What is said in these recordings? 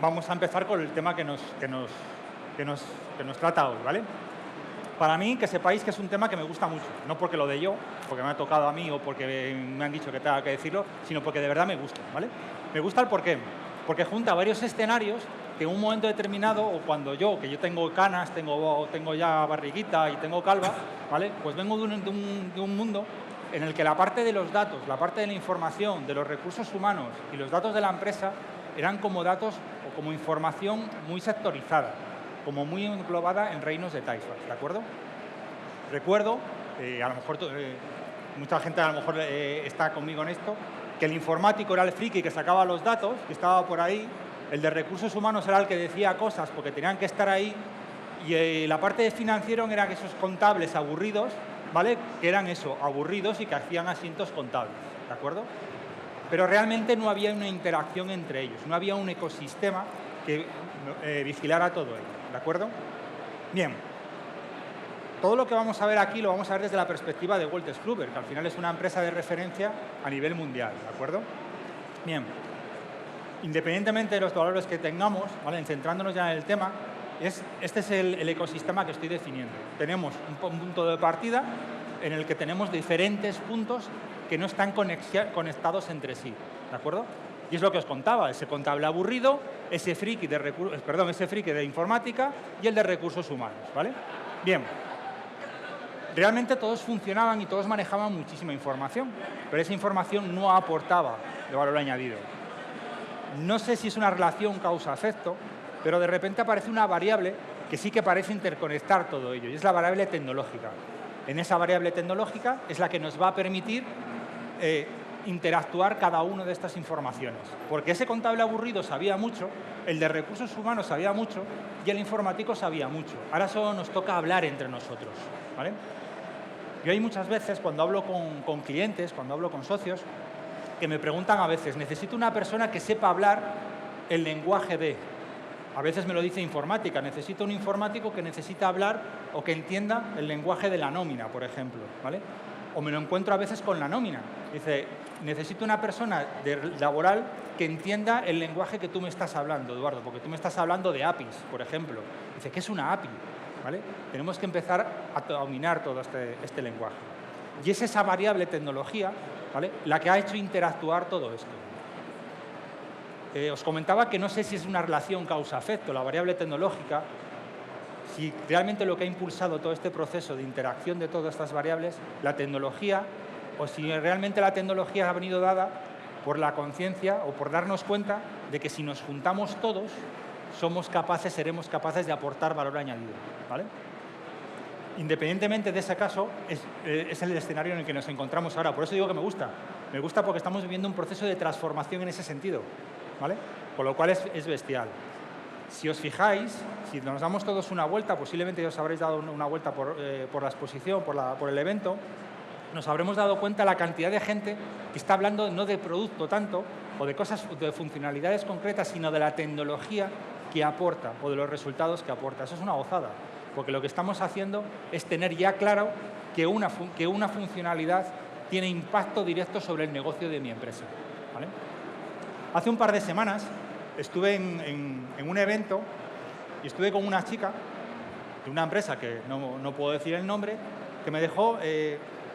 vamos a empezar con el tema que nos trata hoy, ¿vale? Para mí, que sepáis que es un tema que me gusta mucho, no porque lo de yo, porque me ha tocado a mí o porque me han dicho que tenga que decirlo, sino porque de verdad me gusta, ¿vale? Me gusta el por qué, porque junta varios escenarios que en un momento determinado, o cuando yo, que yo tengo canas, tengo ya barriguita y tengo calva, ¿vale? Pues vengo de un mundo en el que la parte de los datos, la parte de la información, de los recursos humanos y los datos de la empresa eran como datos o como información muy sectorizada, como muy englobada en reinos de taifas, ¿de acuerdo? Recuerdo, a lo mejor mucha gente a lo mejor está conmigo en esto, que el informático era el friki que sacaba los datos, que estaba por ahí, el de recursos humanos era el que decía cosas porque tenían que estar ahí, y la parte de financiero era que esos contables aburridos, ¿vale? Que eran eso, aburridos y que hacían asientos contables, ¿de acuerdo? Pero realmente no había una interacción entre ellos, no había un ecosistema que vigilara todo ello, ¿de acuerdo? Bien, todo lo que vamos a ver aquí lo vamos a ver desde la perspectiva de Wolters Kluwer, que al final es una empresa de referencia a nivel mundial, ¿de acuerdo? Bien, independientemente de los valores que tengamos, ¿vale? Centrándonos ya en el tema, este es el ecosistema que estoy definiendo. Tenemos un punto de partida en el que tenemos diferentes puntos que no están conectados entre sí, ¿de acuerdo? Y es lo que os contaba, ese contable aburrido, ese friki de informática y el de recursos humanos, ¿vale? Bien, realmente todos funcionaban y todos manejaban muchísima información, pero esa información no aportaba de valor añadido. No sé si es una relación causa-efecto, pero de repente aparece una variable que sí que parece interconectar todo ello, y es la variable tecnológica. En esa variable tecnológica es la que nos va a permitir interactuar cada una de estas informaciones. Porque ese contable aburrido sabía mucho, el de recursos humanos sabía mucho y el informático sabía mucho. Ahora solo nos toca hablar entre nosotros, ¿vale? Yo hay muchas veces, cuando hablo con clientes, cuando hablo con socios, que me preguntan a veces, necesito una persona que sepa hablar el lenguaje de... A veces me lo dice informática, necesito un informático que necesita hablar o que entienda el lenguaje de la nómina, por ejemplo, ¿vale? O me lo encuentro a veces con la nómina. Dice, necesito una persona laboral que entienda el lenguaje que tú me estás hablando, Eduardo, porque tú me estás hablando de APIs, por ejemplo. Dice, ¿qué es una API? ¿Vale? Tenemos que empezar a dominar todo este lenguaje. Y es esa variable tecnología, ¿vale?, la que ha hecho interactuar todo esto. Os comentaba que no sé si es una relación causa-efecto, la variable tecnológica, si realmente lo que ha impulsado todo este proceso de interacción de todas estas variables, la tecnología, o si realmente la tecnología ha venido dada por la conciencia o por darnos cuenta de que si nos juntamos todos, seremos capaces de aportar valor añadido, ¿vale? Independientemente de ese caso, es el escenario en el que nos encontramos ahora. Por eso digo que me gusta. Me gusta porque estamos viviendo un proceso de transformación en ese sentido, ¿vale? Con lo cual es bestial. Si os fijáis, si nos damos todos una vuelta, posiblemente os habréis dado una vuelta por la exposición, por el evento, nos habremos dado cuenta de la cantidad de gente que está hablando no de producto tanto, o de cosas, de funcionalidades concretas, sino de la tecnología que aporta, o de los resultados que aporta. Eso es una gozada, porque lo que estamos haciendo es tener ya claro que una funcionalidad tiene impacto directo sobre el negocio de mi empresa, ¿vale? Hace un par de semanas estuve en un evento y estuve con una chica de una empresa que no puedo decir el nombre, que me dejó,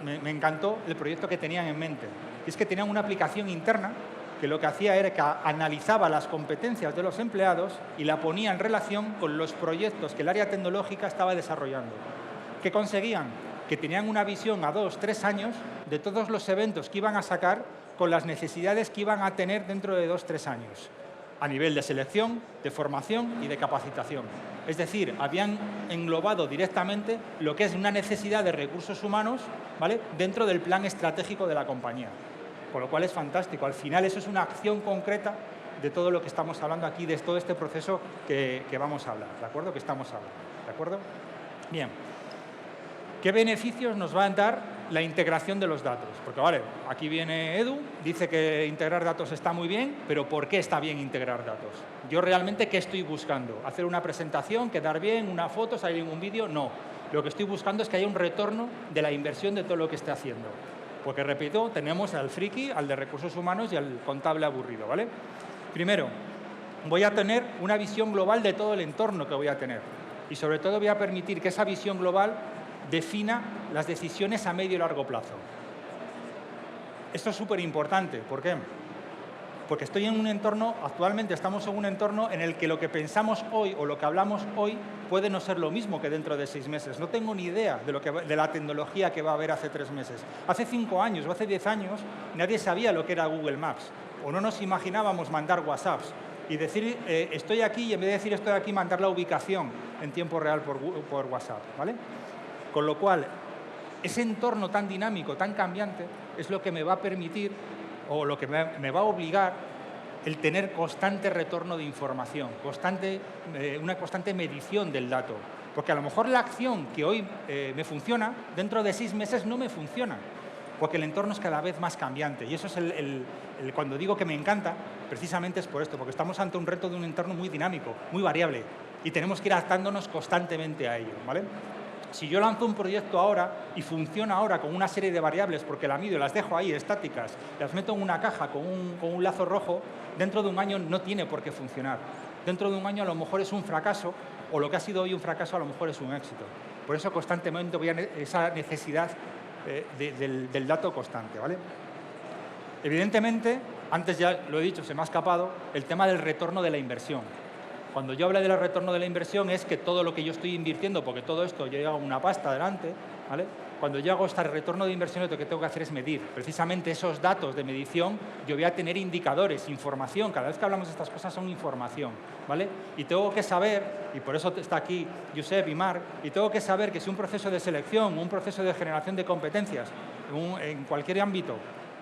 me encantó el proyecto que tenían en mente. Y es que tenían una aplicación interna que lo que hacía era que analizaba las competencias de los empleados y la ponía en relación con los proyectos que el área tecnológica estaba desarrollando. ¿Qué conseguían? Que tenían una visión a 2, 3 años de todos los eventos que iban a sacar con las necesidades que iban a tener dentro de 2, 3 años, a nivel de selección, de formación y de capacitación. Es decir, habían englobado directamente lo que es una necesidad de recursos humanos, ¿vale?, dentro del plan estratégico de la compañía. Con lo cual es fantástico. Al final eso es una acción concreta de todo lo que estamos hablando aquí, de todo este proceso que vamos a hablar, ¿de acuerdo? Que estamos hablando, ¿de acuerdo? Bien. ¿Qué beneficios nos va a dar la integración de los datos? Porque, vale, aquí viene Edu, dice que integrar datos está muy bien, pero ¿por qué está bien integrar datos? Yo realmente, ¿qué estoy buscando? ¿Hacer una presentación, quedar bien, una foto, salir en un vídeo? No. Lo que estoy buscando es que haya un retorno de la inversión de todo lo que esté haciendo. Porque, repito, tenemos al friki, al de recursos humanos y al contable aburrido, ¿vale? Primero, voy a tener una visión global de todo el entorno que voy a tener. Y sobre todo voy a permitir que esa visión global defina las decisiones a medio y largo plazo. Esto es súper importante. ¿Por qué? Porque estoy en un entorno, actualmente estamos en un entorno en el que lo que pensamos hoy o lo que hablamos hoy puede no ser lo mismo que dentro de 6 meses. No tengo ni idea de la tecnología que va a haber hace 3 meses. Hace 5 años o hace 10 años nadie sabía lo que era Google Maps o no nos imaginábamos mandar WhatsApps y decir estoy aquí y en vez de decir estoy aquí mandar la ubicación en tiempo real por WhatsApp, ¿vale? Con lo cual, ese entorno tan dinámico, tan cambiante, es lo que me va a permitir o lo que me va a obligar el tener constante retorno de información, una constante medición del dato. Porque a lo mejor la acción que hoy me funciona, dentro de 6 meses no me funciona, porque el entorno es cada vez más cambiante. Y eso es cuando digo que me encanta, precisamente es por esto, porque estamos ante un reto de un entorno muy dinámico, muy variable, y tenemos que ir adaptándonos constantemente a ello, ¿vale? Si yo lanzo un proyecto ahora y funciona ahora con una serie de variables porque la mido y las dejo ahí estáticas, las meto en una caja con un lazo rojo, dentro de un año no tiene por qué funcionar. Dentro de un año a lo mejor es un fracaso o lo que ha sido hoy un fracaso a lo mejor es un éxito. Por eso constantemente voy a esa necesidad del dato constante, ¿vale? Evidentemente, antes ya lo he dicho, se me ha escapado, el tema del retorno de la inversión. Cuando yo hablo del retorno de la inversión es que todo lo que yo estoy invirtiendo, porque todo esto yo hago una pasta adelante, ¿vale? Cuando yo hago este retorno de inversión, lo que tengo que hacer es medir. Precisamente esos datos de medición, yo voy a tener indicadores, información. Cada vez que hablamos de estas cosas son información, ¿vale? Y tengo que saber, y por eso está aquí Josep y Marc, y tengo que saber que si un proceso de selección, un proceso de generación de competencias, en cualquier ámbito,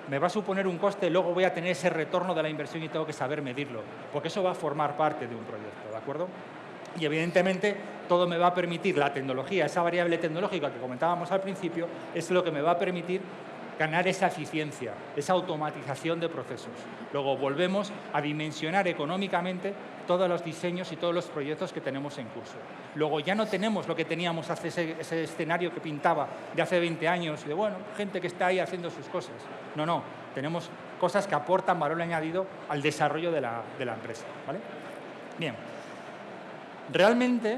me va a suponer un coste, luego voy a tener ese retorno de la inversión y tengo que saber medirlo, porque eso va a formar parte de un proyecto, ¿de acuerdo? Y evidentemente todo me va a permitir, la tecnología, esa variable tecnológica que comentábamos al principio, es lo que me va a permitir ganar esa eficiencia, esa automatización de procesos. Luego volvemos a dimensionar económicamente todos los diseños y todos los proyectos que tenemos en curso. Luego ya no tenemos lo que teníamos hace ese escenario que pintaba de hace 20 años, de bueno, gente que está ahí haciendo sus cosas. No, tenemos cosas que aportan valor añadido al desarrollo de la empresa, ¿vale? Bien, realmente,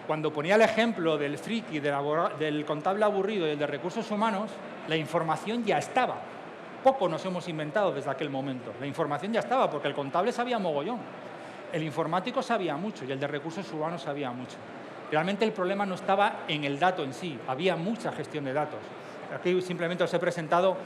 cuando ponía el ejemplo del friki, del contable aburrido y el de recursos humanos, la información ya estaba. Poco nos hemos inventado desde aquel momento. La información ya estaba, porque el contable sabía mogollón. El informático sabía mucho y el de recursos humanos sabía mucho. Realmente el problema no estaba en el dato en sí, había mucha gestión de datos. Aquí simplemente os he presentado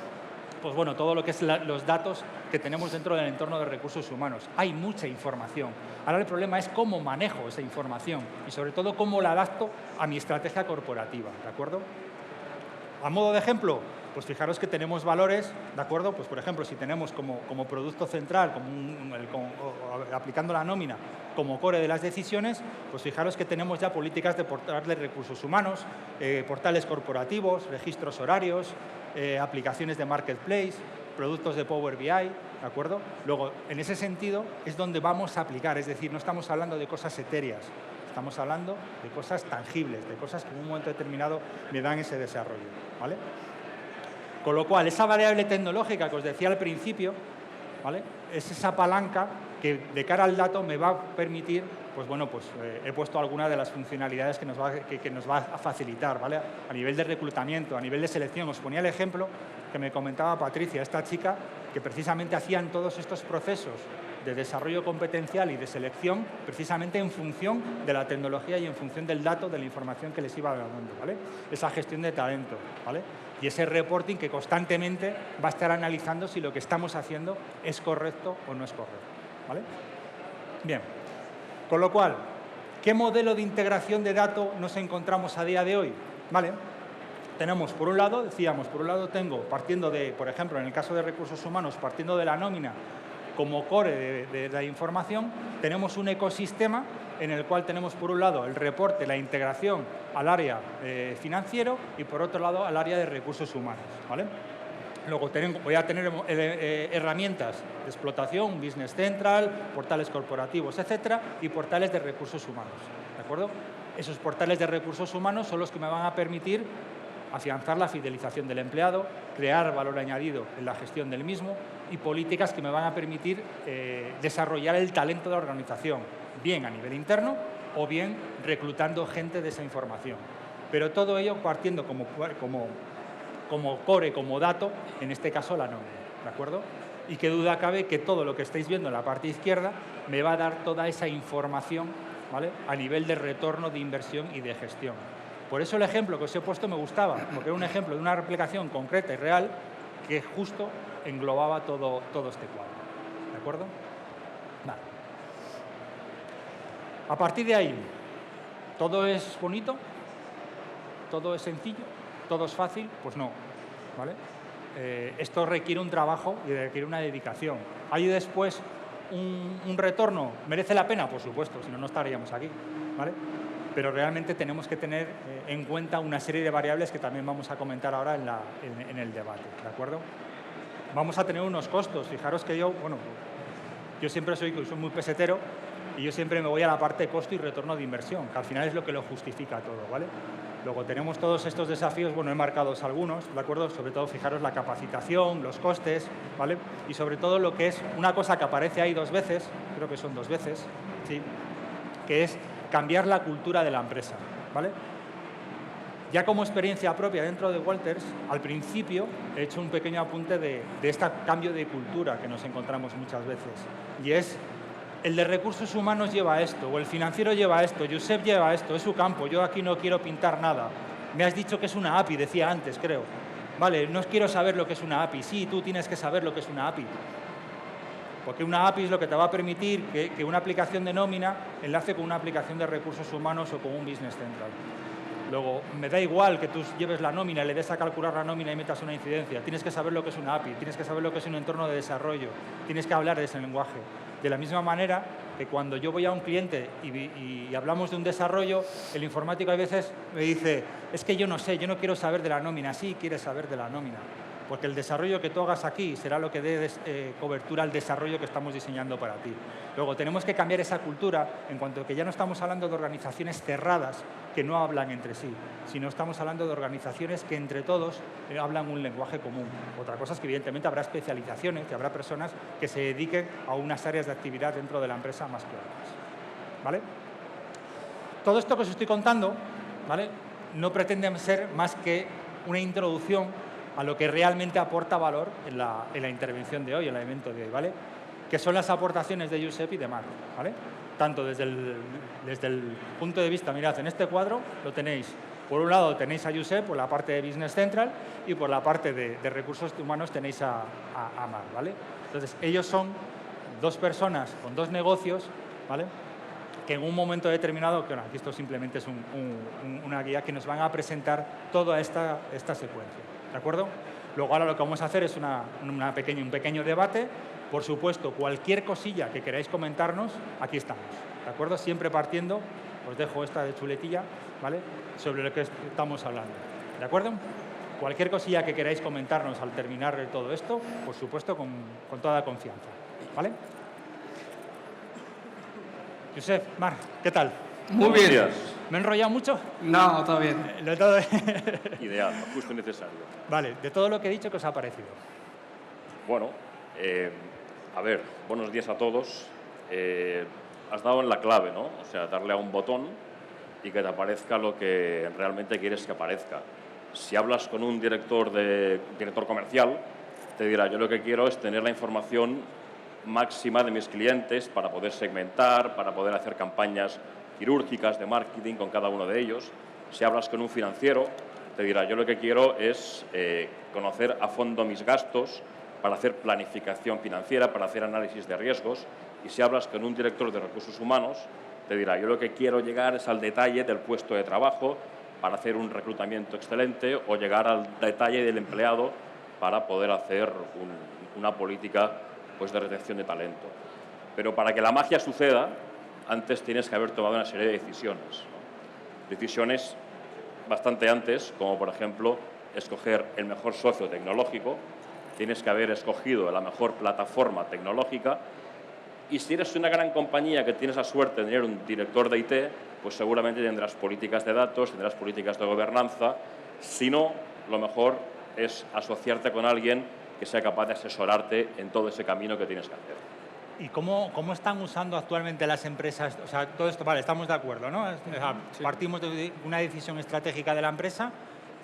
pues bueno, todo lo que es los datos que tenemos dentro del entorno de recursos humanos. Hay mucha información. Ahora el problema es cómo manejo esa información y sobre todo cómo la adapto a mi estrategia corporativa, ¿de acuerdo? A modo de ejemplo, pues fijaros que tenemos valores, ¿de acuerdo? Pues por ejemplo, si tenemos como producto central, aplicando la nómina como core de las decisiones, pues fijaros que tenemos ya políticas de portal de recursos humanos, portales corporativos, registros horarios, aplicaciones de marketplace, productos de Power BI, ¿de acuerdo? Luego, en ese sentido, es donde vamos a aplicar, es decir, no estamos hablando de cosas etéreas, estamos hablando de cosas tangibles, de cosas que en un momento determinado me dan ese desarrollo, ¿vale? Con lo cual, esa variable tecnológica que os decía al principio, ¿vale? Es esa palanca que de cara al dato me va a permitir, pues bueno, pues he puesto algunas de las funcionalidades que nos va a facilitar, ¿vale? A nivel de reclutamiento, a nivel de selección. Os ponía el ejemplo que me comentaba Patricia, esta chica que precisamente hacían todos estos procesos de desarrollo competencial y de selección precisamente en función de la tecnología y en función del dato, de la información que les iba dando, ¿vale? Esa gestión de talento, ¿vale? Y ese reporting que constantemente va a estar analizando si lo que estamos haciendo es correcto o no es correcto, ¿vale? Bien, con lo cual, ¿qué modelo de integración de datos nos encontramos a día de hoy? ¿Vale? Tenemos, por un lado, decíamos, por un lado tengo, partiendo de, por ejemplo, en el caso de recursos humanos, partiendo de la nómina como core de la información, tenemos un ecosistema en el cual tenemos, por un lado, el reporte, la integración al área financiero y, por otro lado, al área de recursos humanos, ¿vale? Luego voy a tener herramientas de explotación, Business Central, portales corporativos, etcétera, y portales de recursos humanos, ¿de acuerdo? Esos portales de recursos humanos son los que me van a permitir afianzar la fidelización del empleado, crear valor añadido en la gestión del mismo y políticas que me van a permitir desarrollar el talento de la organización, bien a nivel interno o bien reclutando gente de esa información. Pero todo ello partiendo como core, como dato, en este caso la nómina, ¿de acuerdo? Y qué duda cabe que todo lo que estáis viendo en la parte izquierda me va a dar toda esa información, ¿vale?, a nivel de retorno de inversión y de gestión. Por eso el ejemplo que os he puesto me gustaba, porque era un ejemplo de una aplicación concreta y real que justo englobaba todo este cuadro. ¿De acuerdo? Vale. A partir de ahí, ¿todo es bonito? ¿Todo es sencillo? ¿Todo es fácil? Pues no, ¿vale? Esto requiere un trabajo y requiere una dedicación. ¿Hay después un retorno? ¿Merece la pena? Por supuesto, si no, no estaríamos aquí, ¿vale? Pero realmente tenemos que tener en cuenta una serie de variables que también vamos a comentar ahora en el debate, ¿de acuerdo? Vamos a tener unos costos. Fijaros que yo siempre soy muy pesetero y yo siempre me voy a la parte de costo y retorno de inversión, que al final es lo que lo justifica todo, ¿vale? Luego tenemos todos estos desafíos, bueno, he marcado algunos, ¿de acuerdo? Sobre todo, fijaros, la capacitación, los costes, ¿vale? Y sobre todo lo que es una cosa que aparece ahí 2 veces, creo que son 2 veces, ¿sí?, que es cambiar la cultura de la empresa, ¿vale? Ya como experiencia propia dentro de Walters, al principio he hecho un pequeño apunte de este cambio de cultura que nos encontramos muchas veces. Y es, el de recursos humanos lleva esto, o el financiero lleva esto, Josep lleva esto, es su campo, yo aquí no quiero pintar nada. Me has dicho que es una API, decía antes, creo. Vale, no quiero saber lo que es una API. Sí, tú tienes que saber lo que es una API. Porque una API es lo que te va a permitir que una aplicación de nómina enlace con una aplicación de recursos humanos o con un Business Central. Luego, me da igual que tú lleves la nómina, le des a calcular la nómina y metas una incidencia. Tienes que saber lo que es una API, tienes que saber lo que es un entorno de desarrollo, tienes que hablar de ese lenguaje. De la misma manera que cuando yo voy a un cliente y hablamos de un desarrollo, el informático a veces me dice, es que yo no sé, yo no quiero saber de la nómina. Sí, quieres saber de la nómina, porque el desarrollo que tú hagas aquí será lo que dé cobertura al desarrollo que estamos diseñando para ti. Luego, tenemos que cambiar esa cultura en cuanto a que ya no estamos hablando de organizaciones cerradas que no hablan entre sí, sino estamos hablando de organizaciones que entre todos hablan un lenguaje común. Otra cosa es que evidentemente habrá especializaciones y habrá personas que se dediquen a unas áreas de actividad dentro de la empresa más que otras, ¿vale? Todo esto que os estoy contando, ¿vale?, no pretende ser más que una introducción a lo que realmente aporta valor en la intervención de hoy, en el evento de hoy, ¿vale?, que son las aportaciones de Josep y de Marc, ¿vale? Tanto desde el punto de vista, mirad, en este cuadro lo tenéis, por un lado tenéis a Josep por la parte de Business Central y por la parte de recursos humanos tenéis a Marc, ¿vale? Entonces, ellos son 2 personas con 2 negocios, ¿vale?, que en un momento determinado, que bueno, aquí esto simplemente es una guía que nos van a presentar toda esta secuencia, ¿de acuerdo? Luego ahora lo que vamos a hacer es un pequeño debate. Por supuesto, cualquier cosilla que queráis comentarnos, aquí estamos, ¿de acuerdo? Siempre partiendo, os dejo esta de chuletilla, ¿vale?, sobre lo que estamos hablando, ¿de acuerdo? Cualquier cosilla que queráis comentarnos al terminar de todo esto, por supuesto, con toda confianza, ¿vale? Josep, Marc, ¿qué tal? Muy bien. Días. ¿Me he enrollado mucho? No, todo bien. Ideal, justo y necesario. Vale, de todo lo que he dicho, ¿qué os ha parecido? Bueno, a ver, buenos días a todos. Has dado en la clave, ¿no? O sea, darle a un botón y que te aparezca lo que realmente quieres que aparezca. Si hablas con un director comercial, te dirá, yo lo que quiero es tener la información máxima de mis clientes para poder segmentar, para poder hacer campañas quirúrgicas de marketing con cada uno de ellos. Si hablas con un financiero, te dirá, yo lo que quiero es conocer a fondo mis gastos para hacer planificación financiera, para hacer análisis de riesgos. Y si hablas con un director de recursos humanos, te dirá, yo lo que quiero llegar es al detalle del puesto de trabajo para hacer un reclutamiento excelente o llegar al detalle del empleado para poder hacer una política pues, de retención de talento. Pero para que la magia suceda, antes tienes que haber tomado una serie de decisiones, ¿no? Decisiones bastante antes, como por ejemplo escoger el mejor socio tecnológico, tienes que haber escogido la mejor plataforma tecnológica y si eres una gran compañía que tienes la suerte de tener un director de IT, pues seguramente tendrás políticas de datos, tendrás políticas de gobernanza Si no, lo mejor es asociarte con alguien que sea capaz de asesorarte en todo ese camino que tienes que hacer. ¿Y cómo están usando actualmente las empresas? O sea, todo esto, vale, estamos de acuerdo, ¿no? O sea, Sí. partimos de una decisión estratégica de la empresa,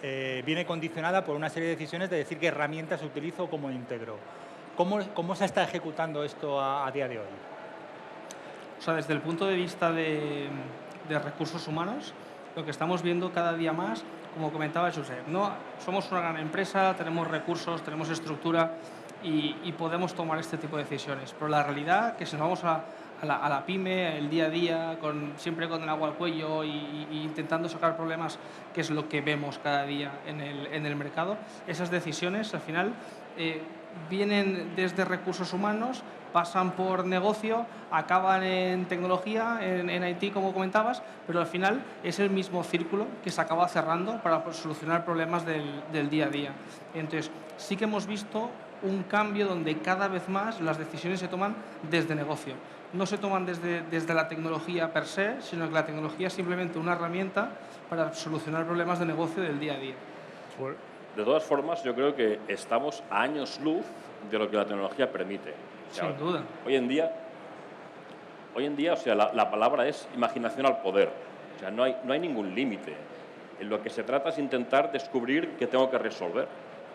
viene condicionada por una serie de decisiones de decir qué herramientas utilizo o cómo integro. ¿Cómo se está ejecutando esto a día de hoy? O sea, desde el punto de vista de recursos humanos, lo que estamos viendo cada día más, como comentaba Josep, ¿no? Somos una gran empresa, tenemos recursos, tenemos estructura y podemos tomar este tipo de decisiones. Pero la realidad que si nos vamos a la pyme, el día a día, siempre con el agua al cuello y intentando sacar problemas, que es lo que vemos cada día en el mercado, esas decisiones al final vienen desde recursos humanos, pasan por negocio, acaban en tecnología, en IT, como comentabas, pero al final es el mismo círculo que se acaba cerrando para solucionar problemas del día a día. Entonces, sí que hemos visto un cambio donde cada vez más las decisiones se toman desde negocio. No se toman desde la tecnología per se, sino que la tecnología es simplemente una herramienta para solucionar problemas de negocio del día a día. De todas formas, yo creo que estamos a años luz de lo que la tecnología permite. O sea, Sin duda. Hoy en día, o sea, la palabra es imaginación al poder. O sea, no hay ningún límite. En lo que se trata es intentar descubrir qué tengo que resolver.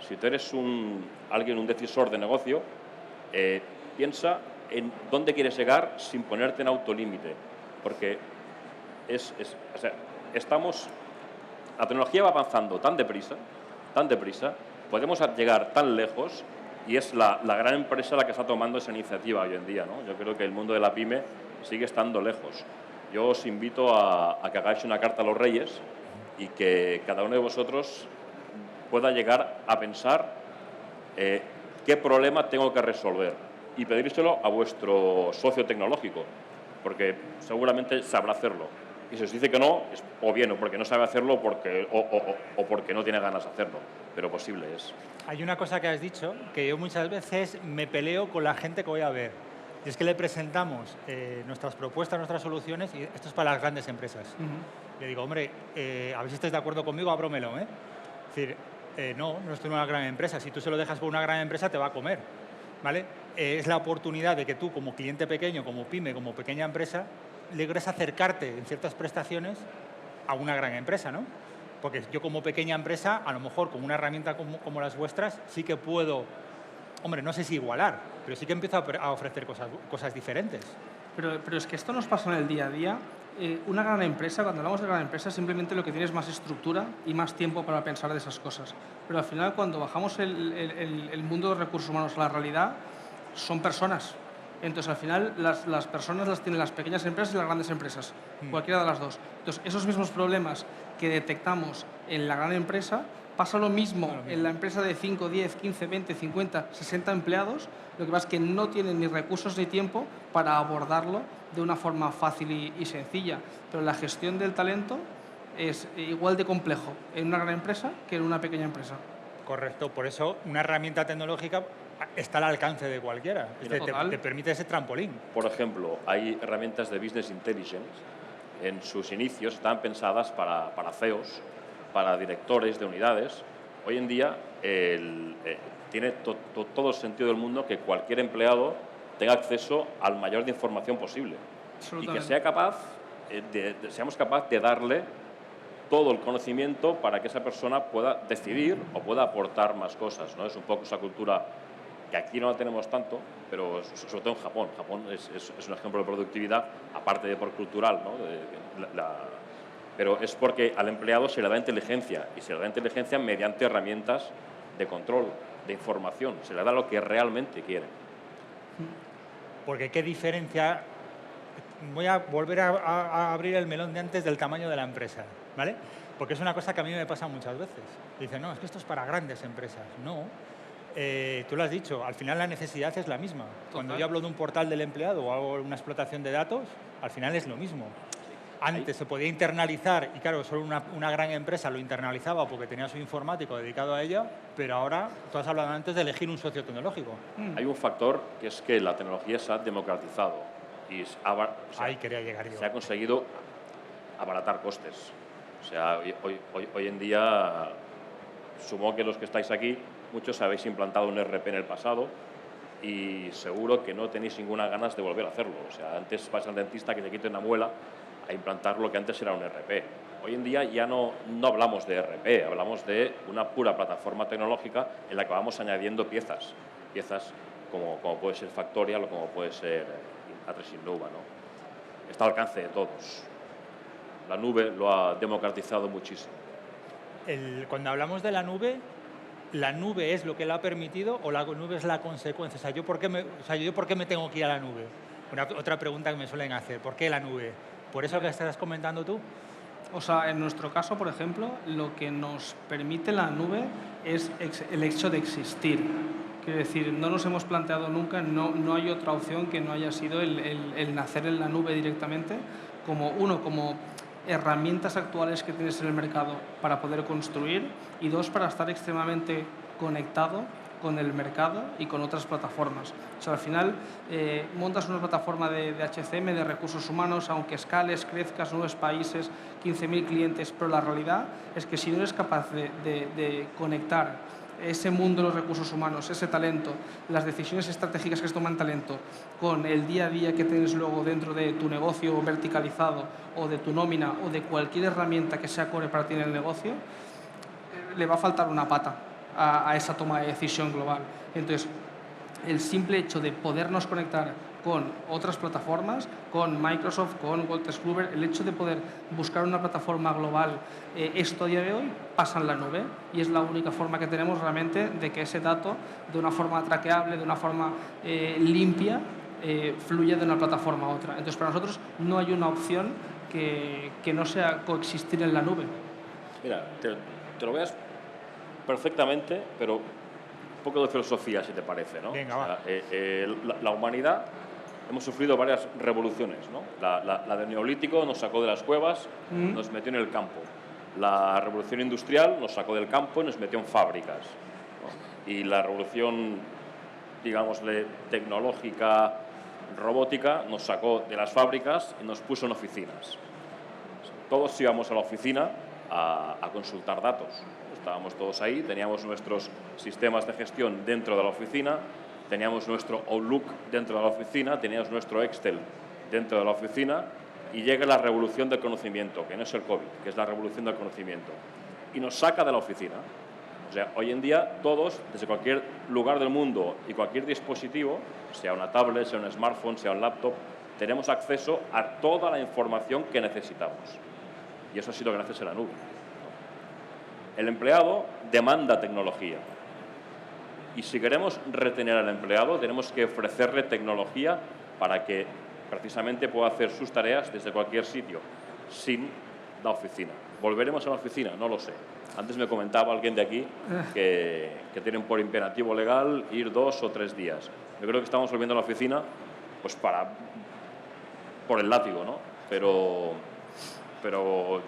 Si tú eres un decisor de negocio, piensa en dónde quieres llegar sin ponerte en autolímite. Porque o sea, la tecnología va avanzando tan deprisa, podemos llegar tan lejos y es la gran empresa la que está tomando esa iniciativa hoy en día, ¿no? Yo creo que el mundo de la pyme sigue estando lejos. Yo os invito a que hagáis una carta a los Reyes y que cada uno de vosotros pueda llegar a pensar qué problema tengo que resolver y pedírselo a vuestro socio tecnológico, porque seguramente sabrá hacerlo. Y si os dice que no, es o bien o porque no sabe hacerlo o porque no tiene ganas de hacerlo, pero posible es. Hay una cosa que has dicho que yo muchas veces me peleo con la gente que voy a ver. Y es que le presentamos nuestras propuestas, nuestras soluciones, y esto es para las grandes empresas. Le digo, hombre, a ver si estáis de acuerdo conmigo, ábromelo, ¿eh? Es decir, no estoy en una gran empresa. Si tú se lo dejas por una gran empresa, te va a comer, ¿vale? Es la oportunidad de que tú, como cliente pequeño, como pyme, como pequeña empresa, logres acercarte en ciertas prestaciones a una gran empresa, ¿no? Porque yo como pequeña empresa, a lo mejor con una herramienta como las vuestras, sí que puedo, hombre, no sé si igualar, pero sí que empiezo a ofrecer cosas diferentes. Pero es que esto nos pasa en el día a día. Una gran empresa, cuando hablamos de gran empresa, simplemente lo que tiene es más estructura y más tiempo para pensar de esas cosas. Pero al final, cuando bajamos el mundo de recursos humanos a la realidad, son personas. Entonces, al final, las personas las tienen las pequeñas empresas y las grandes empresas, cualquiera de las dos. Entonces, esos mismos problemas que detectamos en la gran empresa, pasa lo mismo en la empresa de 5, 10, 15, 20, 50, 60 empleados. Lo que pasa es que no tienen ni recursos ni tiempo para abordarlo de una forma fácil y sencilla. Pero la gestión del talento es igual de complejo en una gran empresa que en una pequeña empresa. Correcto, por eso una herramienta tecnológica está al alcance de cualquiera. Te permite ese trampolín. Por ejemplo, hay herramientas de Business Intelligence. En sus inicios estaban pensadas para CEOs, para directores de unidades. Hoy en día tiene todo el sentido del mundo que cualquier empleado tenga acceso al mayor de información posible y que seamos capaces de darle todo el conocimiento para que esa persona pueda decidir o pueda aportar más cosas, ¿no? Es un poco esa cultura que aquí no la tenemos tanto, pero sobre todo en Japón. Japón es un ejemplo de productividad, aparte de por cultural, ¿no? Pero es porque al empleado se le da inteligencia, y se le da inteligencia mediante herramientas de control, de información. Se le da lo que realmente quiere. Porque qué diferencia... Voy a volver a abrir el melón de antes del tamaño de la empresa, ¿vale? Porque es una cosa que a mí me pasa muchas veces. Dicen, no, es que esto es para grandes empresas. No. Tú lo has dicho, al final la necesidad es la misma. Total. Cuando yo hablo de un portal del empleado o hago una explotación de datos, al final es lo mismo. Antes se podía internalizar y claro, solo una gran empresa lo internalizaba porque tenía su informático dedicado a ella, pero ahora, tú has hablado antes de elegir un socio tecnológico. Hay un factor que es que la tecnología se ha democratizado y Ahí quería llegar yo. se ha conseguido abaratar costes. O sea, hoy en día supongo que los que estáis aquí, muchos habéis implantado un ERP en el pasado y seguro que no tenéis ninguna ganas de volver a hacerlo. O sea, antes vas al dentista que te quite una muela a implantar lo que antes era un ERP. Hoy en día ya no hablamos de ERP, hablamos de una pura plataforma tecnológica en la que vamos añadiendo piezas como puede ser Factorial o como puede ser A3 Innova, ¿no? Está al alcance de todos. La nube lo ha democratizado muchísimo. Cuando hablamos de ¿la nube es lo que lo ha permitido o la nube es la consecuencia? O sea, ¿yo por qué me tengo que ir a la nube? Otra pregunta que me suelen hacer, ¿por qué la nube? ¿Por eso que estás comentando tú? O sea, en nuestro caso, por ejemplo, lo que nos permite la nube es el hecho de existir. Quiero decir, no nos hemos planteado nunca, no hay otra opción que no haya sido el nacer en la nube directamente, como herramientas actuales que tienes en el mercado para poder construir, y dos, para estar extremadamente conectado con el mercado y con otras plataformas. O sea, al final montas una plataforma de HCM, de recursos humanos, aunque escales, crezcas, nuevos países, 15.000 clientes, pero la realidad es que si no eres capaz de conectar ese mundo de los recursos humanos, ese talento, las decisiones estratégicas que se toman talento, con el día a día que tienes luego dentro de tu negocio verticalizado o de tu nómina o de cualquier herramienta que sea core para ti en el negocio, le va a faltar una pata a esa toma de decisión global. Entonces, el simple hecho de podernos conectar con otras plataformas, con Microsoft, con Wolters Kluwer, el hecho de poder buscar una plataforma global, esto a día de hoy pasa en la nube y es la única forma que tenemos realmente de que ese dato, de una forma traqueable, de una forma limpia, fluya de una plataforma a otra. Entonces, para nosotros no hay una opción que no sea coexistir en la nube. Mira, te lo voy a perfectamente, pero un poco de filosofía, si te parece, ¿no? Venga, o sea, la humanidad hemos sufrido varias revoluciones, ¿no? La del Neolítico nos sacó de las cuevas, nos metió en el campo. La revolución industrial nos sacó del campo y nos metió en fábricas, ¿no? Y la revolución, digámosle, tecnológica, robótica, nos sacó de las fábricas y nos puso en oficinas. Todos íbamos a la oficina a consultar datos. Estábamos todos ahí, teníamos nuestros sistemas de gestión dentro de la oficina, teníamos nuestro Outlook dentro de la oficina, teníamos nuestro Excel dentro de la oficina, y llega la revolución del conocimiento, que no es el COVID, que es la revolución del conocimiento, y nos saca de la oficina. O sea, hoy en día todos, desde cualquier lugar del mundo y cualquier dispositivo, sea una tablet, sea un smartphone, sea un laptop, tenemos acceso a toda la información que necesitamos. Y eso ha sido gracias a la nube. El empleado demanda tecnología. Y si queremos retener al empleado, tenemos que ofrecerle tecnología para que precisamente pueda hacer sus tareas desde cualquier sitio, sin la oficina. ¿Volveremos a la oficina? No lo sé. Antes me comentaba alguien de aquí que tienen por imperativo legal ir 2 o 3 días. Yo creo que estamos volviendo a la oficina pues por el látigo, ¿no? Pero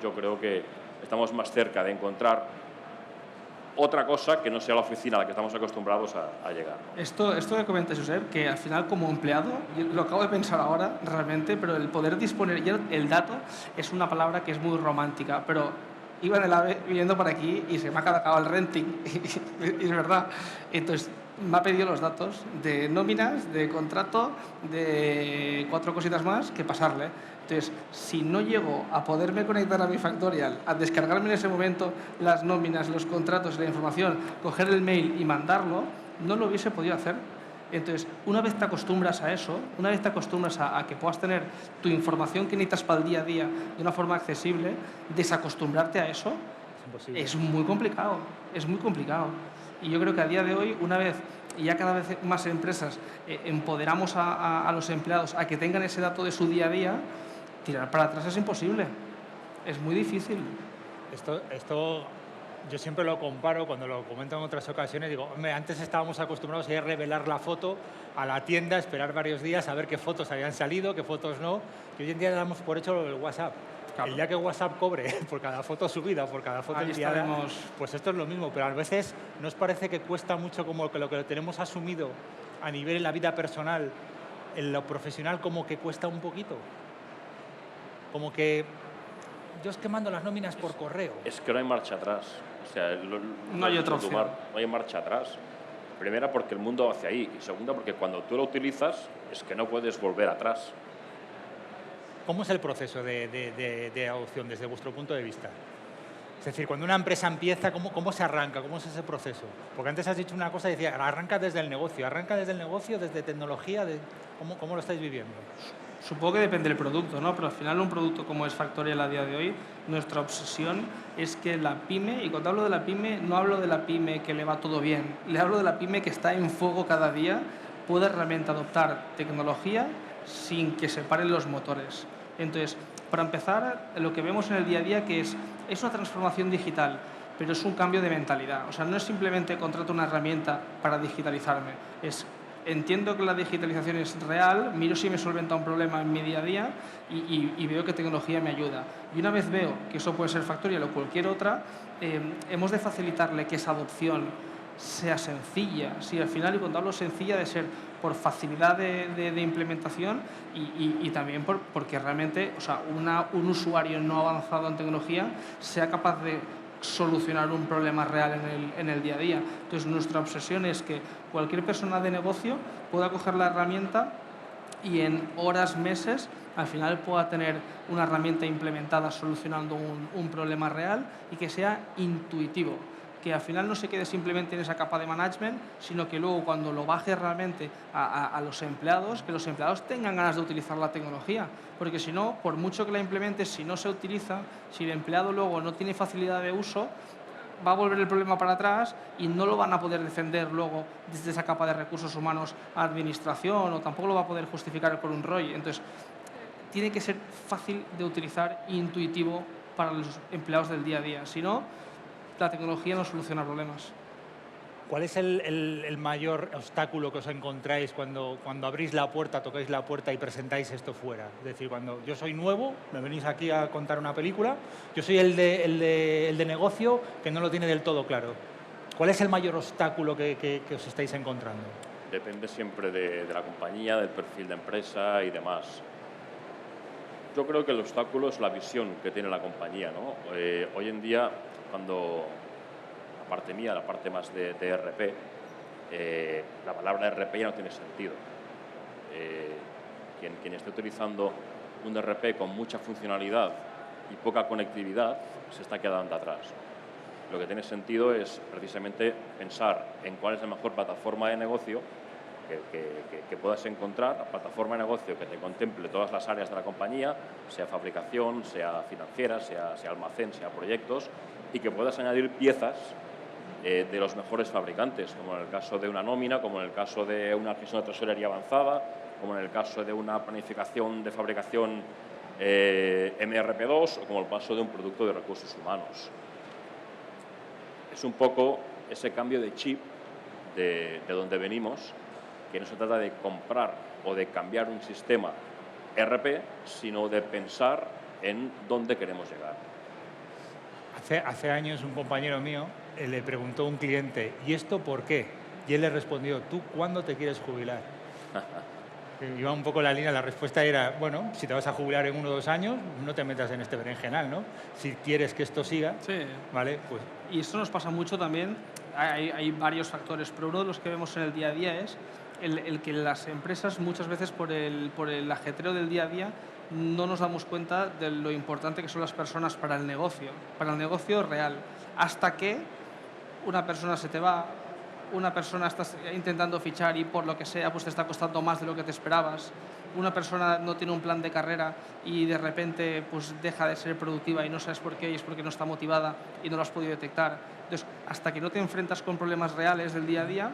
yo creo que estamos más cerca de encontrar otra cosa que no sea la oficina a la que estamos acostumbrados a llegar, ¿no? Esto que comenta Josep, que al final como empleado, yo lo acabo de pensar ahora realmente, pero el poder disponer, ya el dato es una palabra que es muy romántica, pero iba en el AVE viniendo por aquí y se me ha acabado el renting, y es verdad. Entonces me ha pedido los datos de nóminas, de contrato, de 4 cositas más que pasarle. Entonces, si no llego a poderme conectar a mi Factorial, a descargarme en ese momento las nóminas, los contratos, la información, coger el mail y mandarlo, no lo hubiese podido hacer. Entonces, una vez te acostumbras a eso, una vez te acostumbras a que puedas tener tu información que necesitas para el día a día de una forma accesible, desacostumbrarte a eso es muy complicado, es muy complicado. Y yo creo que a día de hoy, una vez, y ya cada vez más empresas, empoderamos a los empleados a que tengan ese dato de su día a día, tirar para atrás es imposible, es muy difícil. Esto yo siempre lo comparo, cuando lo comento en otras ocasiones, digo, hombre, antes estábamos acostumbrados a ir a revelar la foto a la tienda, esperar varios días a ver qué fotos habían salido, qué fotos no, y hoy en día damos por hecho el WhatsApp. Claro. El día que WhatsApp cobre por cada foto subida, por cada foto enviada, pues esto es lo mismo, pero a veces ¿no os parece que cuesta mucho como que lo tenemos asumido a nivel en la vida personal, en lo profesional como que cuesta un poquito? Como que yo es que mando las nóminas por correo. Es que no hay marcha atrás. O O sea, No hay otra opción. No hay marcha atrás. Primera, porque el mundo va hacia ahí. Y segunda, porque cuando tú lo utilizas, es que no puedes volver atrás. ¿Cómo es el proceso de adopción desde vuestro punto de vista? Es decir, cuando una empresa empieza, ¿cómo se arranca? ¿Cómo es ese proceso? Porque antes has dicho una cosa y decía, arranca desde el negocio, desde tecnología, ¿cómo lo estáis viviendo? Supongo que depende del producto, ¿no? Pero al final un producto como es Factorial a día de hoy, nuestra obsesión es que la pyme, y cuando hablo de la pyme, no hablo de la pyme que le va todo bien, le hablo de la pyme que está en fuego cada día, puede realmente adoptar tecnología sin que se paren los motores. Entonces, para empezar, lo que vemos en el día a día que es una transformación digital, pero es un cambio de mentalidad. O sea, no es simplemente contrato una herramienta para digitalizarme, entiendo que la digitalización es real, miro si me solventa un problema en mi día a día y veo que tecnología me ayuda. Y una vez veo que eso puede ser Factorial o cualquier otra, hemos de facilitarle que esa adopción sea sencilla. Si al final, y cuando hablo sencilla, de ser por facilidad de implementación y también porque realmente, o sea, un usuario no avanzado en tecnología sea capaz de solucionar un problema real en el día a día. Entonces, nuestra obsesión es que cualquier persona de negocio pueda coger la herramienta y en horas, meses, al final pueda tener una herramienta implementada solucionando un problema real y que sea intuitivo, que al final no se quede simplemente en esa capa de management, sino que luego cuando lo baje realmente a los empleados, que los empleados tengan ganas de utilizar la tecnología, porque si no, por mucho que la implementes, si no se utiliza, si el empleado luego no tiene facilidad de uso, va a volver el problema para atrás y no lo van a poder defender luego desde esa capa de recursos humanos a administración, o tampoco lo va a poder justificar por un ROI. Entonces, tiene que ser fácil de utilizar e intuitivo para los empleados del día a día. Si no, la tecnología no soluciona problemas. ¿Cuál es el mayor obstáculo que os encontráis cuando abrís la puerta, tocáis la puerta y presentáis esto fuera? Es decir, cuando yo soy nuevo, me venís aquí a contar una película, yo soy el de negocio que no lo tiene del todo claro. ¿Cuál es el mayor obstáculo que os estáis encontrando? Depende siempre de la compañía, del perfil de empresa y demás. Yo creo que el obstáculo es la visión que tiene la compañía, ¿no? Hoy en día, cuando la parte mía, la parte más de ERP, la palabra ERP ya no tiene sentido. Quien esté utilizando un ERP con mucha funcionalidad y poca conectividad se está quedando atrás. Lo que tiene sentido es precisamente pensar en cuál es la mejor plataforma de negocio que puedas encontrar, la plataforma de negocio que te contemple todas las áreas de la compañía, sea fabricación, sea financiera, sea almacén, sea proyectos, y que puedas añadir piezas de los mejores fabricantes, como en el caso de una nómina, como en el caso de una gestión de tesorería avanzada, como en el caso de una planificación de fabricación MRP2 o como el caso de un producto de recursos humanos. Es un poco ese cambio de chip de donde venimos, que no se trata de comprar o de cambiar un sistema ERP, sino de pensar en dónde queremos llegar. Hace años un compañero mío le preguntó a un cliente, ¿y esto por qué? Y él le respondió, ¿tú cuándo te quieres jubilar? Iba un poco la línea, la respuesta era, bueno, si te vas a jubilar en 1 o 2 años, no te metas en este berenjenal, ¿no? Si quieres que esto siga, sí, ¿vale? Pues... Y esto nos pasa mucho también, hay varios factores, pero uno de los que vemos en el día a día es el que las empresas muchas veces por el ajetreo del día a día no nos damos cuenta de lo importante que son las personas para el negocio real, hasta que una persona se te va, una persona estás intentando fichar y por lo que sea pues te está costando más de lo que te esperabas, una persona no tiene un plan de carrera y de repente pues deja de ser productiva y no sabes por qué, y es porque no está motivada y no lo has podido detectar. Entonces, hasta que no te enfrentas con problemas reales del día a día,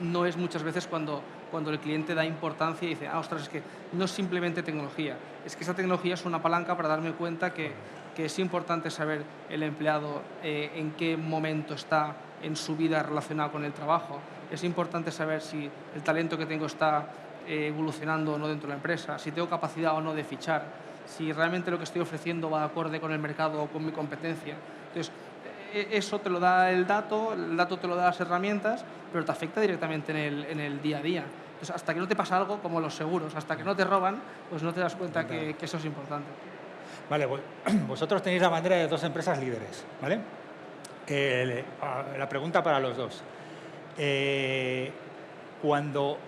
no es muchas veces cuando el cliente da importancia y dice, ostras, es que no es simplemente tecnología, es que esa tecnología es una palanca para darme cuenta que es importante saber el empleado en qué momento está en su vida relacionada con el trabajo. Es importante saber si el talento que tengo está evolucionando o no dentro de la empresa, si tengo capacidad o no de fichar, si realmente lo que estoy ofreciendo va de acorde con el mercado o con mi competencia. Entonces, eso te lo da el dato te lo da las herramientas, pero te afecta directamente en el día a día. Entonces, hasta que no te pasa algo, como los seguros, hasta que no te roban, pues no te das cuenta que eso es importante. Vale, vosotros tenéis la bandera de 2 empresas líderes, ¿vale? La pregunta para los dos. Cuando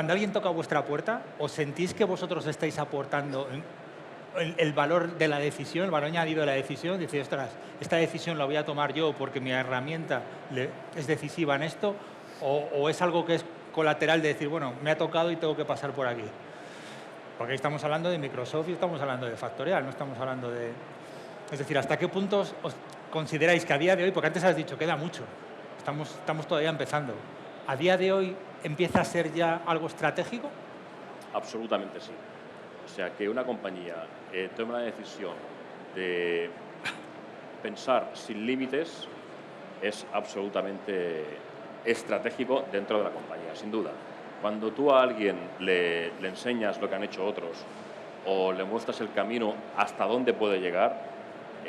alguien toca vuestra puerta, ¿os sentís que vosotros estáis aportando el valor de la decisión, el valor añadido de la decisión? Decir, ostras, esta decisión la voy a tomar yo porque mi herramienta es decisiva en esto, o es algo que es colateral de decir, bueno, me ha tocado y tengo que pasar por aquí. Porque ahí estamos hablando de Microsoft y estamos hablando de Factorial, no estamos hablando de... Es decir, ¿hasta qué punto os consideráis que a día de hoy, porque antes has dicho, queda mucho, estamos todavía empezando, ¿a día de hoy empieza a ser ya algo estratégico? Absolutamente sí. O sea, que una compañía tome la decisión de pensar sin límites es absolutamente estratégico dentro de la compañía, sin duda. Cuando tú a alguien le enseñas lo que han hecho otros o le muestras el camino hasta dónde puede llegar,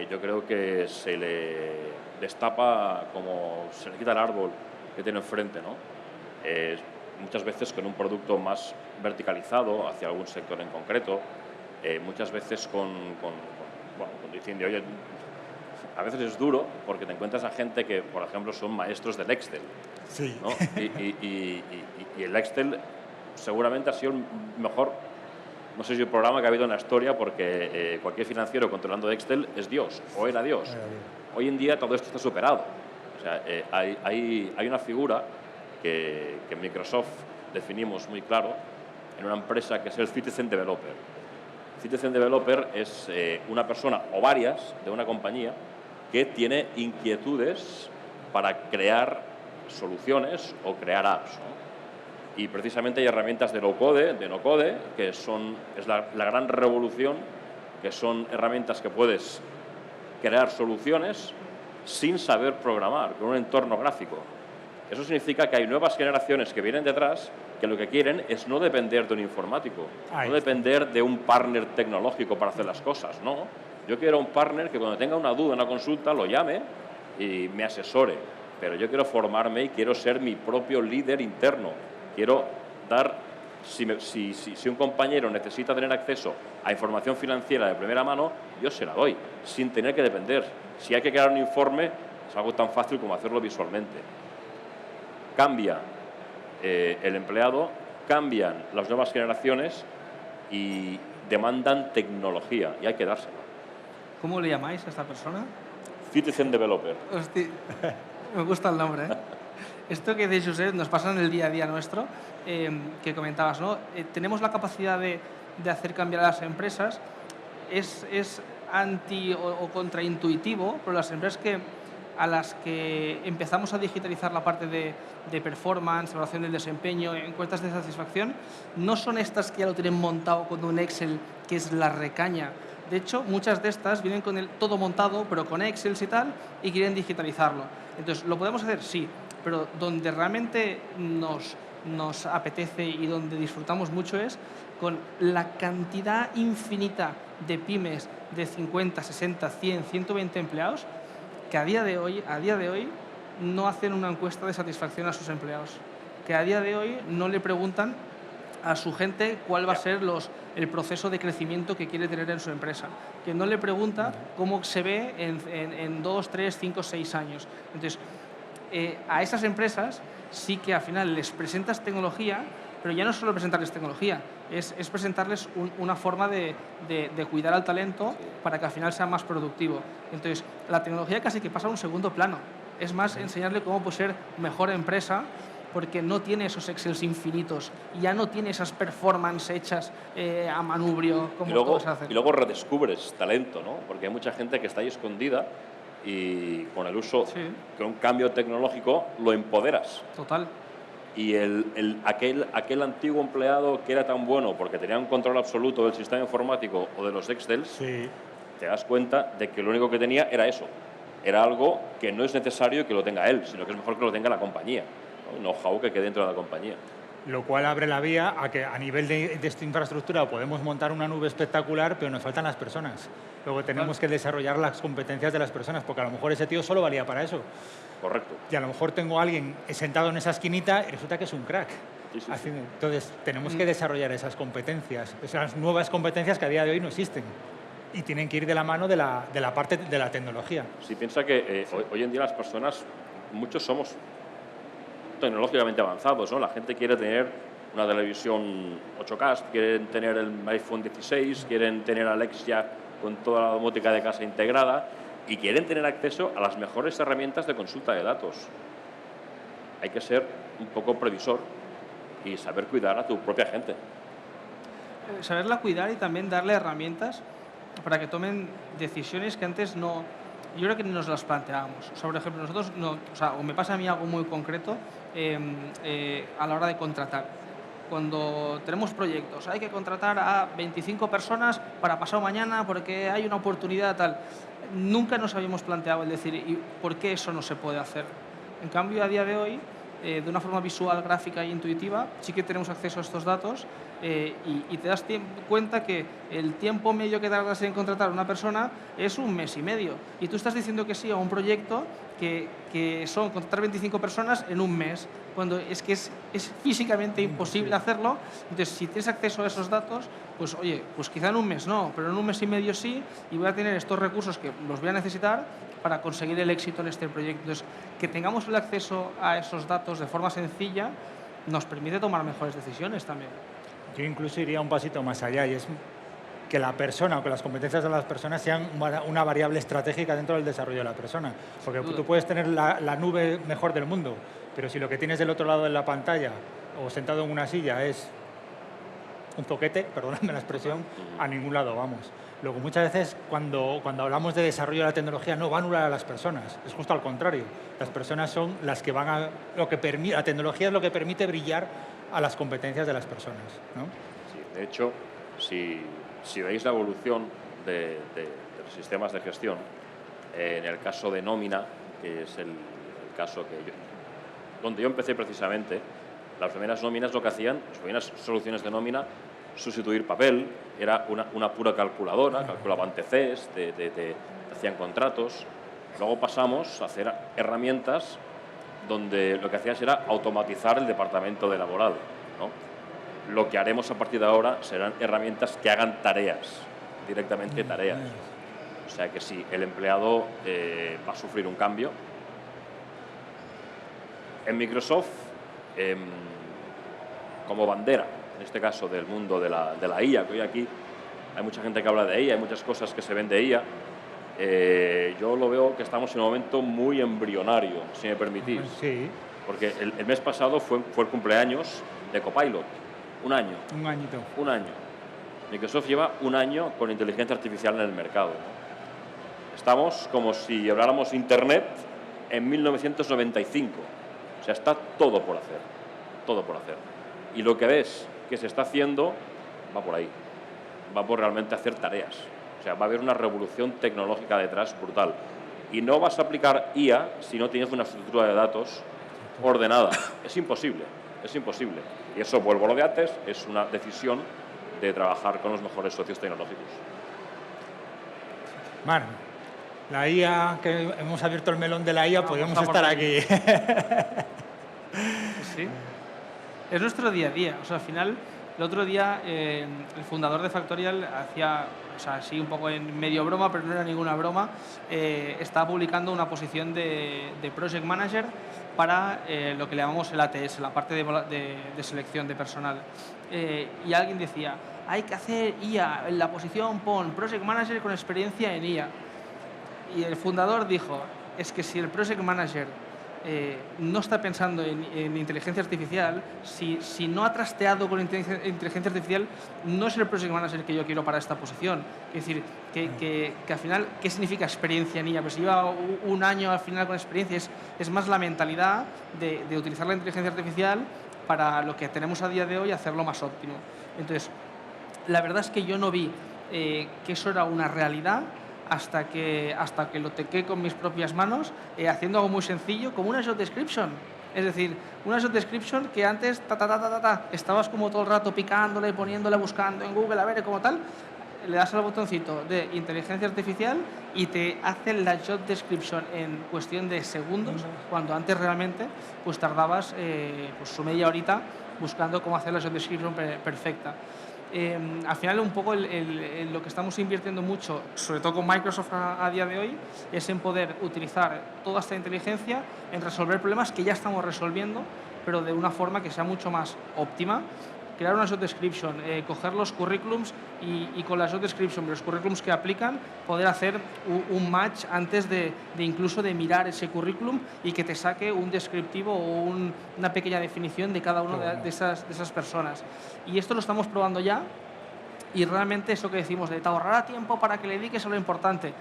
yo creo que se le destapa como se le quita el árbol que tiene enfrente, ¿no? Muchas veces con un producto más verticalizado hacia algún sector en concreto, muchas veces diciendo, oye, a veces es duro porque te encuentras a gente que, por ejemplo, son maestros del Excel. Sí. ¿No? Y el Excel seguramente ha sido el mejor, no sé si el programa que ha habido en la historia, porque cualquier financiero controlando Excel es Dios, o era Dios. Hoy en día todo esto está superado. O sea, hay una figura que en Microsoft definimos muy claro en una empresa que es el Citizen Developer. Citizen Developer es una persona o varias de una compañía que tiene inquietudes para crear soluciones o crear apps, ¿no? Y precisamente hay herramientas de low-code, de no-code, que es la gran revolución, que son herramientas que puedes crear soluciones sin saber programar, con un entorno gráfico. Eso significa que hay nuevas generaciones que vienen detrás que lo que quieren es no depender de un informático, no depender de un partner tecnológico para hacer las cosas, no. Yo quiero un partner que cuando tenga una duda, una consulta, lo llame y me asesore. Pero yo quiero formarme y quiero ser mi propio líder interno. Quiero dar, si un compañero necesita tener acceso a información financiera de primera mano, yo se la doy, sin tener que depender. Si hay que crear un informe, es algo tan fácil como hacerlo visualmente. Cambia el empleado, cambian las nuevas generaciones y demandan tecnología y hay que dársela. ¿Cómo le llamáis a esta persona? Citizen Developer. Hostia, me gusta el nombre, ¿eh? Esto que dice Josep nos pasa en el día a día nuestro, que comentabas, ¿no? Tenemos la capacidad de hacer cambiar a las empresas. Es anti o contraintuitivo, pero las empresas a las que empezamos a digitalizar la parte de performance, evaluación del desempeño, encuestas de satisfacción, no son estas que ya lo tienen montado con un Excel que es la recaña. De hecho, muchas de estas vienen con todo montado, pero con Excel y tal, y quieren digitalizarlo. Entonces, ¿lo podemos hacer? Sí, pero donde realmente nos apetece y donde disfrutamos mucho es con la cantidad infinita de pymes de 50, 60, 100, 120 empleados que a día de hoy no hacen una encuesta de satisfacción a sus empleados, que a día de hoy no le preguntan a su gente cuál va a ser el proceso de crecimiento que quiere tener en su empresa, que no le pregunta cómo se ve en 2, 3, 5, 6 años. Entonces, a esas empresas sí que al final les presentas tecnología, pero ya no solo presentarles tecnología, es presentarles una forma de cuidar al talento para que al final sea más productivo. Entonces, la tecnología casi que pasa a un segundo plano. Es más enseñarle cómo puede ser mejor empresa, porque no tiene esos Excels infinitos, ya no tiene esas performance hechas a manubrio como todos hacen. Y luego redescubres talento, ¿no? Porque hay mucha gente que está ahí escondida y con el uso, con un cambio tecnológico, lo empoderas. Total. Y aquel antiguo empleado que era tan bueno porque tenía un control absoluto del sistema informático o de los Excel, te das cuenta de que lo único que tenía era eso. Era algo que no es necesario que lo tenga él, sino que es mejor que lo tenga la compañía, ¿no? Un know-how que quede dentro de la compañía. Lo cual abre la vía a que a nivel de esta infraestructura podemos montar una nube espectacular, pero nos faltan las personas. Luego tenemos que desarrollar las competencias de las personas, porque a lo mejor ese tío solo valía para eso. Correcto. Y a lo mejor tengo a alguien sentado en esa esquinita y resulta que es un crack. Sí. Entonces, tenemos que desarrollar esas competencias, esas nuevas competencias que a día de hoy no existen. y tienen que ir de la mano de la parte de la tecnología. Si piensa que hoy en día las personas, muchos somos tecnológicamente avanzados, ¿no? La gente quiere tener una televisión 8K, quieren tener el iPhone 16, quieren tener Alexia con toda la domótica de casa integrada y quieren tener acceso a las mejores herramientas de consulta de datos. Hay que ser un poco previsor y saber cuidar a tu propia gente. Saberla cuidar y también darle herramientas para que tomen decisiones que antes no, yo creo que ni nos las planteábamos. O sea, por ejemplo, nosotros, o me pasa a mí algo muy concreto a la hora de contratar. Cuando tenemos proyectos, hay que contratar a 25 personas para pasado mañana porque hay una oportunidad tal. Nunca nos habíamos planteado el decir, ¿y por qué eso no se puede hacer? En cambio, a día de hoy, de una forma visual, gráfica e intuitiva, sí que tenemos acceso a estos datos y te das cuenta que el tiempo medio que tardas en contratar a una persona es 1 mes y medio. Y tú estás diciendo que sí a un proyecto que son contratar 25 personas en 1 mes, cuando es que es físicamente imposible hacerlo. Entonces, si tienes acceso a esos datos, pues oye, pues quizá en 1 mes no, pero en 1 mes y medio sí, y voy a tener estos recursos que los voy a necesitar para conseguir el éxito en este proyecto. Entonces, que tengamos el acceso a esos datos de forma sencilla nos permite tomar mejores decisiones también. Yo incluso iría un pasito más allá, y es que la persona o que las competencias de las personas sean una variable estratégica dentro del desarrollo de la persona. Porque tú puedes tener la nube mejor del mundo, pero si lo que tienes del otro lado de la pantalla o sentado en una silla es un zoquete, perdóname la expresión, a ningún lado vamos. Luego, muchas veces, cuando hablamos de desarrollo de la tecnología, no va a anular a las personas. Es justo al contrario. Las personas son las que van a... la tecnología es lo que permite brillar a las competencias de las personas, ¿no? Sí, de hecho, si veis la evolución de los sistemas de gestión, en el caso de nómina, que es el caso donde yo empecé precisamente, las primeras nóminas lo que hacían, las primeras soluciones de nómina, sustituir papel, era una pura calculadora, calculaban TCs, te hacían contratos. Luego pasamos a hacer herramientas donde lo que hacías era automatizar el departamento de laboral, ¿no? Lo que haremos a partir de ahora serán herramientas que hagan tareas, directamente tareas. O sea que si el empleado va a sufrir un cambio. En Microsoft, como bandera, en este caso del mundo de la IA, que hoy aquí hay mucha gente que habla de IA, hay muchas cosas que se ven de IA, yo lo veo que estamos en un momento muy embrionario, si me permitís. Sí. Porque el mes pasado fue el cumpleaños de Copilot. 1 año. Un añito. 1 año. Microsoft lleva 1 año con inteligencia artificial en el mercado, ¿no? Estamos como si habláramos Internet en 1995. O sea, está todo por hacer. Todo por hacer. Y lo que ves que se está haciendo va por ahí. Va por realmente hacer tareas. O sea, va a haber una revolución tecnológica detrás brutal. Y no vas a aplicar IA si no tienes una estructura de datos ordenada. Es imposible, es imposible. Y eso, vuelvo a lo de antes, es una decisión de trabajar con los mejores socios tecnológicos. Mar, la IA, que hemos abierto el melón de la IA, podríamos estar aquí. Sí. Es nuestro día a día. O sea, al final, el otro día, el fundador de Factorial hacía, o sea, sí, un poco en medio broma, pero no era ninguna broma, estaba publicando una posición de Project Manager para lo que le llamamos el ATS, la parte de selección de personal. Y alguien decía, hay que hacer IA, en la posición pon Project Manager con experiencia en IA. Y el fundador dijo, es que si el Project Manager no está pensando en inteligencia artificial, si no ha trasteado con inteligencia artificial, no es el Project Manager que yo quiero para esta posición. Es decir, que al final, ¿qué significa experiencia en IA? Pues si lleva 1 año al final con experiencia, es más la mentalidad de utilizar la inteligencia artificial para lo que tenemos a día de hoy, hacerlo más óptimo. Entonces, la verdad es que yo no vi que eso era una realidad hasta que lo toqué con mis propias manos, haciendo algo muy sencillo, como una job description. Es decir, una job description que antes estabas como todo el rato picándole, poniéndole, buscando en Google, a ver, como tal, le das al botoncito de inteligencia artificial y te hace la job description en cuestión de segundos, cuando antes realmente pues tardabas pues su media horita buscando cómo hacer la job description perfecta. Al final, un poco lo que estamos invirtiendo mucho, sobre todo con Microsoft a día de hoy, es en poder utilizar toda esta inteligencia en resolver problemas que ya estamos resolviendo, pero de una forma que sea mucho más óptima. Crear una job description, coger los currículums y con la job description, los currículums que aplican, poder hacer un match antes de incluso de mirar ese currículum y que te saque un descriptivo o una pequeña definición de cada una de esas personas. Y esto lo estamos probando ya y realmente eso que decimos de te ahorrará tiempo para que le dediques a lo importante,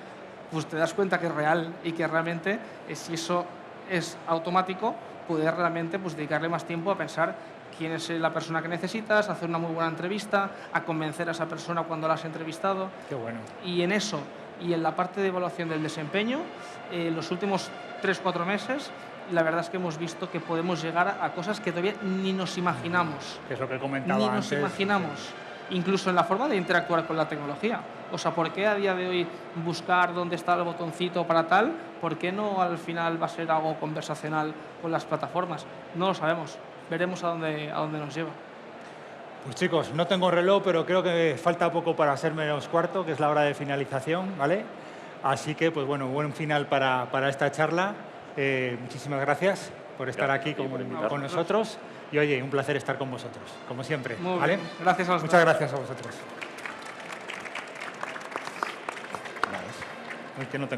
pues te das cuenta que es real y que realmente si eso es automático, poder realmente pues, dedicarle más tiempo a pensar quién es la persona que necesitas, hacer una muy buena entrevista, a convencer a esa persona cuando la has entrevistado. Qué bueno. Y en eso, y en la parte de evaluación del desempeño, los últimos 3-4 meses, la verdad es que hemos visto que podemos llegar a cosas que todavía ni nos imaginamos. Que es lo que comentaba ni antes. Nos imaginamos. Incluso en la forma de interactuar con la tecnología. O sea, ¿por qué a día de hoy buscar dónde está el botoncito para tal? ¿Por qué no al final va a ser algo conversacional con las plataformas? No lo sabemos. Veremos a dónde nos lleva. Pues chicos, no tengo reloj, pero creo que falta poco para ser -4, que es la hora de finalización, ¿vale? Así que, pues bueno, buen final para esta charla. Muchísimas gracias por estar aquí con nosotros. Y oye, un placer estar con vosotros, como siempre. Muy ¿vale? bien. Gracias a vosotros. Muchas gracias a vosotros. Vale. Es que no tengo